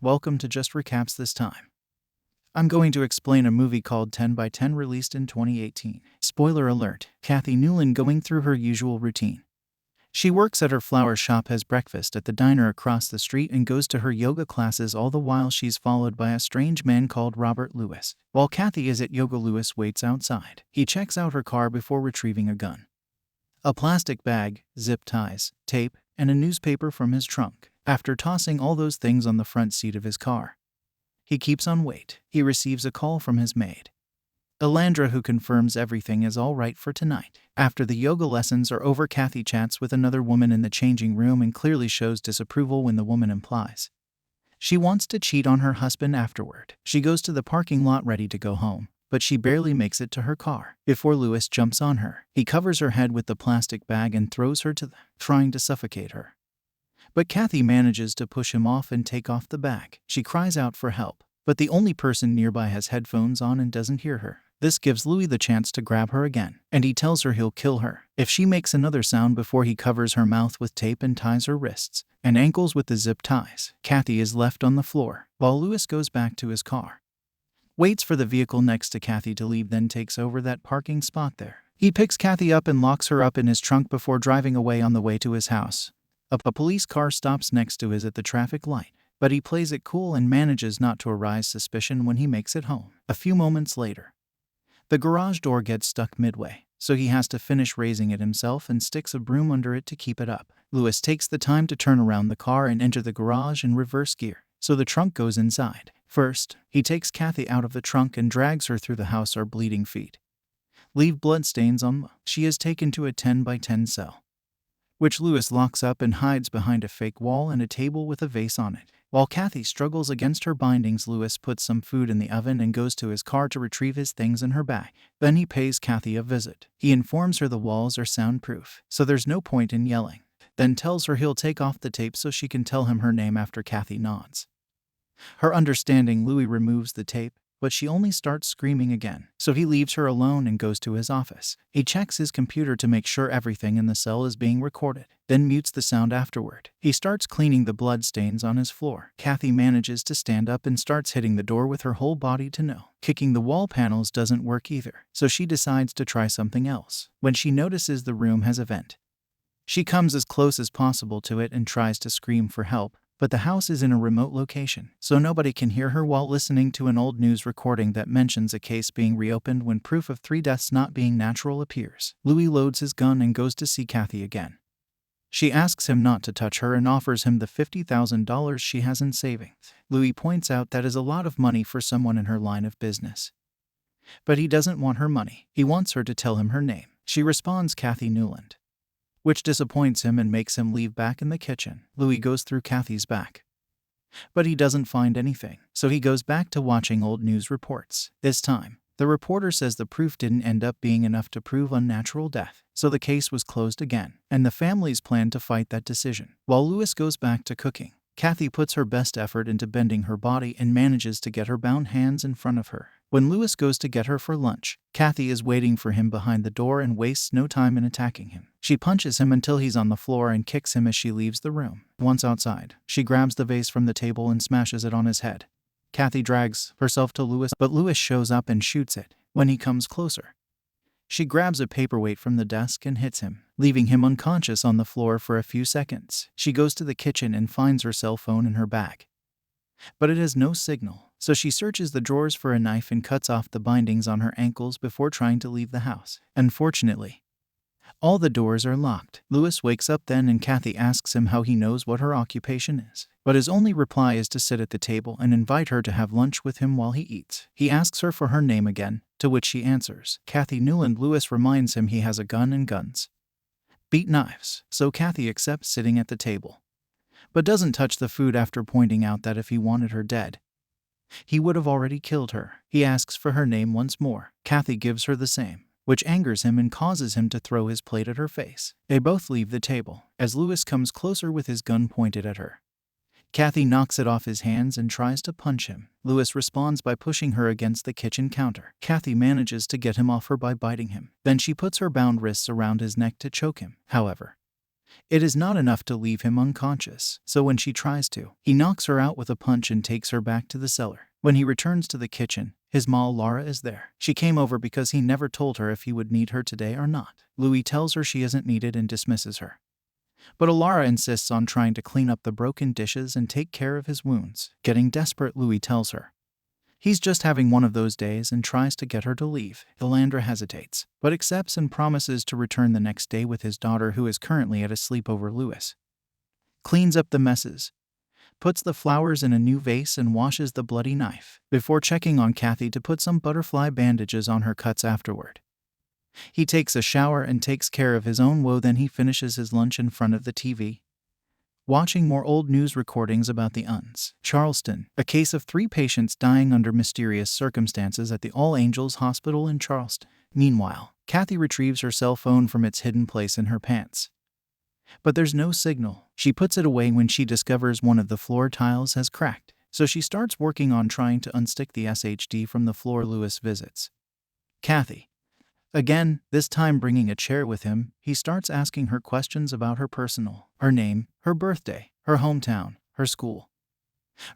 welcome to Just Recaps this time. I'm going to explain a movie called 10 by 10 released in 2018. Spoiler alert, Kathy Newland going through her usual routine. She works at her flower shop, has breakfast at the diner across the street, and goes to her yoga classes. All the while she's followed by a strange man called Robert Lewis. While Kathy is at yoga, Lewis waits outside. He checks out her car before retrieving a gun, a plastic bag, zip ties, tape, and a newspaper from his trunk. After tossing all those things on the front seat of his car, he keeps on wait. He receives a call from his maid, Elandra, who confirms everything is all right for tonight. After the yoga lessons are over, Kathy chats with another woman in the changing room and clearly shows disapproval when the woman implies she wants to cheat on her husband afterward. She goes to the parking lot ready to go home, but she barely makes it to her car before Lewis jumps on her. He covers her head with the plastic bag and throws her to trying to suffocate her. But Kathy manages to push him off and take off the bag. She cries out for help, but the only person nearby has headphones on and doesn't hear her. This gives Louis the chance to grab her again, and he tells her he'll kill her if she makes another sound before he covers her mouth with tape and ties her wrists and ankles with the zip ties. Kathy is left on the floor, while Louis goes back to his car, waits for the vehicle next to Kathy to leave, then takes over that parking spot there. He picks Kathy up and locks her up in his trunk before driving away. On the way to his house, a police car stops next to his at the traffic light, but he plays it cool and manages not to arouse suspicion when he makes it home. A few moments later, the garage door gets stuck midway, so he has to finish raising it himself and sticks a broom under it to keep it up. Lewis takes the time to turn around the car and enter the garage in reverse gear, so the trunk goes inside. First, he takes Kathy out of the trunk and drags her through the house. Her bleeding feet leave bloodstains on them. She is taken to a 10 by 10 cell, which Lewis locks up and hides behind a fake wall and a table with a vase on it. While Kathy struggles against her bindings, Lewis puts some food in the oven and goes to his car to retrieve his things in her bag. Then he pays Kathy a visit. He informs her the walls are soundproof, so there's no point in yelling. Then tells her he'll take off the tape so she can tell him her name. After Kathy nods her understanding, Louis removes the tape, but she only starts screaming again. So he leaves her alone and goes to his office. He checks his computer to make sure everything in the cell is being recorded, then mutes the sound afterward. He starts cleaning the blood stains on his floor. Kathy manages to stand up and starts hitting the door with her whole body to no. Kicking the wall panels doesn't work either, so she decides to try something else. When she notices the room has a vent, she comes as close as possible to it and tries to scream for help, but the house is in a remote location, so nobody can hear her. While listening to an old news recording that mentions a case being reopened when proof of 3 deaths not being natural appears, Louis loads his gun and goes to see Kathy again. She asks him not to touch her and offers him the $50,000 she has in savings. Louis points out that is a lot of money for someone in her line of business, but he doesn't want her money. He wants her to tell him her name. She responds Kathy Newland, which disappoints him and makes him leave back in the kitchen. Louis goes through Kathy's back, but he doesn't find anything, so he goes back to watching old news reports. This time, the reporter says the proof didn't end up being enough to prove unnatural death, so the case was closed again, and the families plan to fight that decision. While Louis goes back to cooking, Kathy puts her best effort into bending her body and manages to get her bound hands in front of her. When Louis goes to get her for lunch, Kathy is waiting for him behind the door and wastes no time in attacking him. She punches him until he's on the floor and kicks him as she leaves the room. Once outside, she grabs the vase from the table and smashes it on his head. Kathy drags herself to Louis, but Louis shows up and shoots it. When he comes closer, she grabs a paperweight from the desk and hits him, leaving him unconscious on the floor for a few seconds. She goes to the kitchen and finds her cell phone in her bag, but it has no signal, so she searches the drawers for a knife and cuts off the bindings on her ankles before trying to leave the house. Unfortunately, all the doors are locked. Louis wakes up then and Kathy asks him how he knows what her occupation is, but his only reply is to sit at the table and invite her to have lunch with him while he eats. He asks her for her name again, to which she answers Kathy Newland. Louis reminds him he has a gun and guns beat knives, so Kathy accepts sitting at the table, but doesn't touch the food after pointing out that if he wanted her dead, he would have already killed her. He asks for her name once more. Kathy gives her the same, which angers him and causes him to throw his plate at her face. They both leave the table, as Louis comes closer with his gun pointed at her. Kathy knocks it off his hands and tries to punch him. Louis responds by pushing her against the kitchen counter. Kathy manages to get him off her by biting him. Then she puts her bound wrists around his neck to choke him. However, It is not enough to leave him unconscious, so when she tries to, he knocks her out with a punch and takes her back to the cellar. When he returns to the kitchen, his ma Laura is there. She came over because he never told her if he would need her today or not. Louis tells her she isn't needed and dismisses her. But Alara insists on trying to clean up the broken dishes and take care of his wounds. Getting desperate, Louis tells her he's just having one of those days and tries to get her to leave. Elandra hesitates, but accepts and promises to return the next day with his daughter, who is currently at a sleepover. Louis cleans up the messes, puts the flowers in a new vase, and washes the bloody knife, before checking on Kathy to put some butterfly bandages on her cuts afterward. He takes a shower and takes care of his own woe. Then he finishes his lunch in front of the TV, watching more old news recordings about the UNS. Charleston, a case of 3 patients dying under mysterious circumstances at the All Angels Hospital in Charleston. Meanwhile, Kathy retrieves her cell phone from its hidden place in her pants. But there's no signal. She puts it away when she discovers one of the floor tiles has cracked, so she starts working on trying to unstick the SHD from the floor. Louis visits Kathy again, this time bringing a chair with him. He starts asking her questions about her personal, her name, her birthday, her hometown, her school,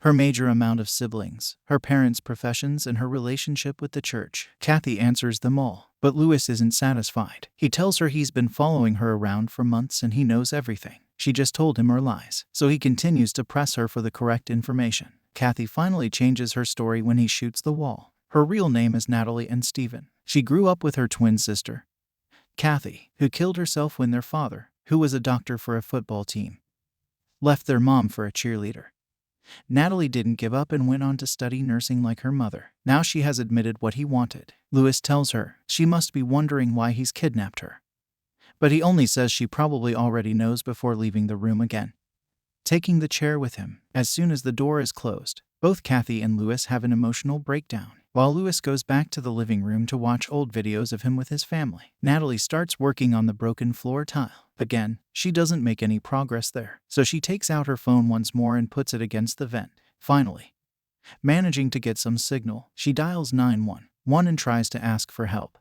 her major amount of siblings, her parents' professions, and her relationship with the church. Kathy answers them all, but Louis isn't satisfied. He tells her he's been following her around for months and he knows everything. She just told him her lies, so he continues to press her for the correct information. Kathy finally changes her story when he shoots the wall. Her real name is Natalie and Stephen. She grew up with her twin sister, Kathy, who killed herself when their father, who was a doctor for a football team, left their mom for a cheerleader. Natalie didn't give up and went on to study nursing like her mother. Now she has admitted what he wanted. Louis tells her she must be wondering why he's kidnapped her, but he only says she probably already knows before leaving the room again, taking the chair with him. As soon as the door is closed, both Kathy and Louis have an emotional breakdown. While Louis goes back to the living room to watch old videos of him with his family, Natalie starts working on the broken floor tile. Again, she doesn't make any progress there, so she takes out her phone once more and puts it against the vent. Finally, managing to get some signal, she dials 911 and tries to ask for help,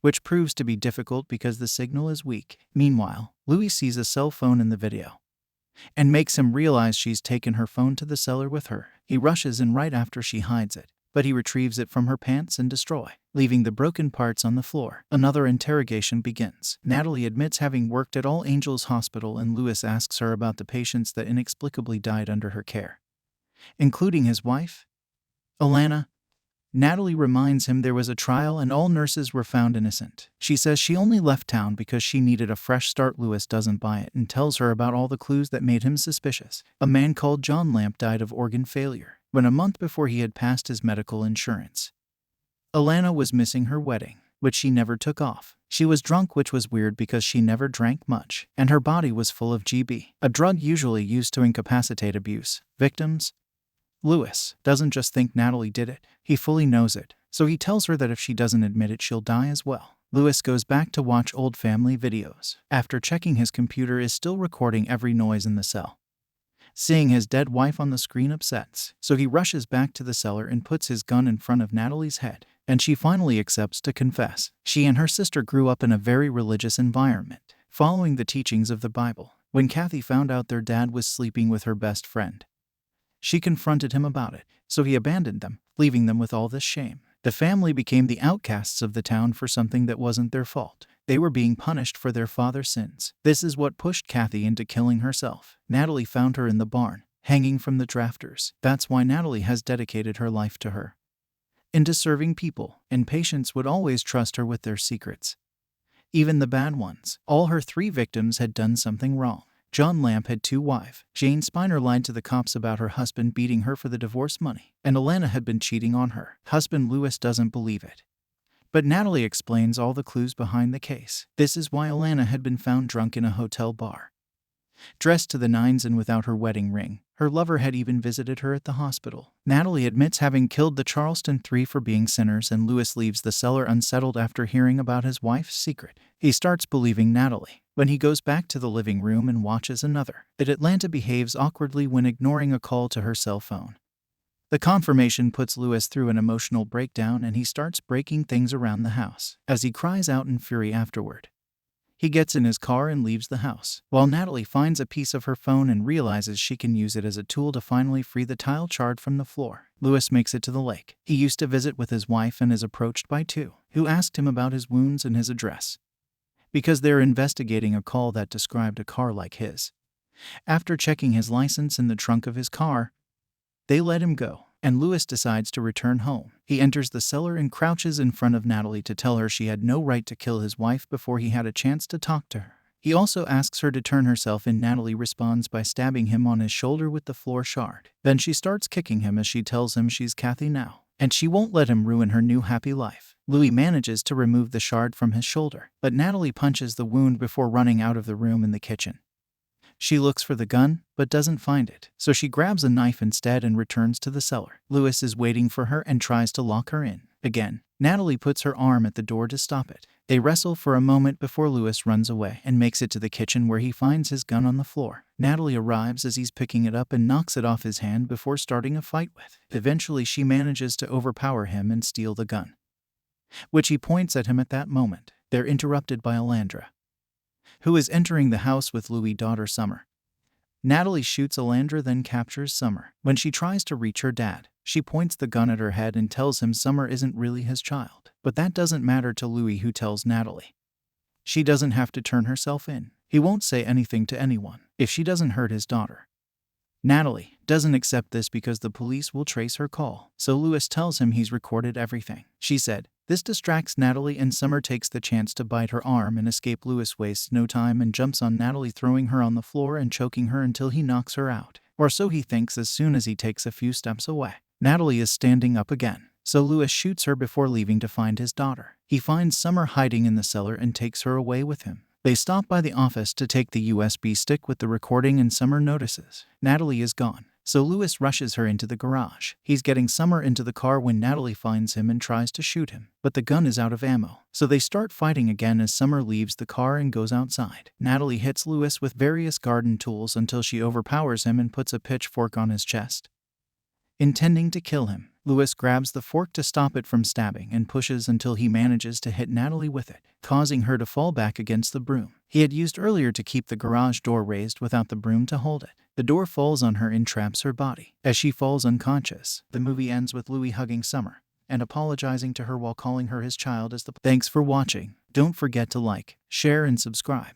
which proves to be difficult because the signal is weak. Meanwhile, Louis sees a cell phone in the video and makes him realize she's taken her phone to the cellar with her. He rushes in right after she hides it, but he retrieves it from her pants and destroys, leaving the broken parts on the floor. Another interrogation begins. Natalie admits having worked at All Angels Hospital, and Louis asks her about the patients that inexplicably died under her care, including his wife, Alana. Natalie reminds him there was a trial and all nurses were found innocent. She says she only left town because she needed a fresh start. Louis doesn't buy it and tells her about all the clues that made him suspicious. A man called John Lamp died of organ failure when a month before he had passed his medical insurance. Alana was missing her wedding, which she never took off. She was drunk, which was weird because she never drank much, and her body was full of GB, a drug usually used to incapacitate abuse victims. Louis doesn't just think Natalie did it, he fully knows it, so he tells her that if she doesn't admit it, she'll die as well. Louis goes back to watch old family videos. After checking, his computer is still recording every noise in the cell. Seeing his dead wife on the screen upsets, so he rushes back to the cellar and puts his gun in front of Natalie's head, and she finally accepts to confess. She and her sister grew up in a very religious environment, following the teachings of the Bible. When Kathy found out their dad was sleeping with her best friend, she confronted him about it, so he abandoned them, leaving them with all this shame. The family became the outcasts of the town for something that wasn't their fault. They were being punished for their father's sins. This is what pushed Kathy into killing herself. Natalie found her in the barn, hanging from the rafters. That's why Natalie has dedicated her life to her, into serving people, and patients would always trust her with their secrets, even the bad ones. All her 3 victims had done something wrong. John Lamp had 2 wives. Jane Spiner lied to the cops about her husband beating her for the divorce money, and Alana had been cheating on her husband. Louis doesn't believe it, but Natalie explains all the clues behind the case. This is why Alana had been found drunk in a hotel bar, dressed to the nines and without her wedding ring. Her lover had even visited her at the hospital. Natalie admits having killed the Charleston 3 for being sinners, and Louis leaves the cellar unsettled after hearing about his wife's secret. He starts believing Natalie when he goes back to the living room and watches another. That Atlanta behaves awkwardly when ignoring a call to her cell phone. The confirmation puts Louis through an emotional breakdown, and he starts breaking things around the house. As he cries out in fury afterward, He gets in his car and leaves the house, while Natalie finds a piece of her phone and realizes she can use it as a tool to finally free the tile shard from the floor. Louis makes it to the lake. He used to visit with his wife and is approached by two, who asked him about his wounds and his address, because they're investigating a call that described a car like his. After checking his license in the trunk of his car, they let him go, and Louis decides to return home. He enters the cellar and crouches in front of Natalie to tell her she had no right to kill his wife before he had a chance to talk to her. He also asks her to turn herself in. Natalie responds by stabbing him on his shoulder with the floor shard. Then she starts kicking him as she tells him she's Kathy now, and she won't let him ruin her new happy life. Louis manages to remove the shard from his shoulder, but Natalie punches the wound before running out of the room in the kitchen. She looks for the gun, but doesn't find it, so she grabs a knife instead and returns to the cellar. Louis is waiting for her and tries to lock her in. Again, Natalie puts her arm at the door to stop it. They wrestle for a moment before Louis runs away and makes it to the kitchen where he finds his gun on the floor. Natalie arrives as he's picking it up and knocks it off his hand before starting a fight with. Eventually, she manages to overpower him and steal the gun, which he points at him at that moment. They're interrupted by Alandra, who is entering the house with Louis' daughter Summer. Natalie shoots Alandra, then captures Summer. When she tries to reach her dad, she points the gun at her head and tells him Summer isn't really his child. But that doesn't matter to Louis, who tells Natalie she doesn't have to turn herself in. He won't say anything to anyone if she doesn't hurt his daughter. Natalie doesn't accept this because the police will trace her call, so Louis tells him he's recorded everything she said. This distracts Natalie, and Summer takes the chance to bite her arm and escape. Louis wastes no time and jumps on Natalie, throwing her on the floor and choking her until he knocks her out. Or so he thinks as soon as he takes a few steps away. Natalie is standing up again, so Louis shoots her before leaving to find his daughter. He finds Summer hiding in the cellar and takes her away with him. They stop by the office to take the USB stick with the recording, and Summer notices Natalie is gone, so Louis rushes her into the garage. He's getting Summer into the car when Natalie finds him and tries to shoot him, but the gun is out of ammo, so they start fighting again as Summer leaves the car and goes outside. Natalie hits Louis with various garden tools until she overpowers him and puts a pitchfork on his chest, intending to kill him. Louis grabs the fork to stop it from stabbing and pushes until he manages to hit Natalie with it, causing her to fall back against the broom he had used earlier to keep the garage door raised without the broom to hold it. The door falls on her and traps her body as she falls unconscious. The movie ends with Louis hugging Summer and apologizing to her while calling her his child as the... Thanks for watching. Don't forget to like, share, and subscribe.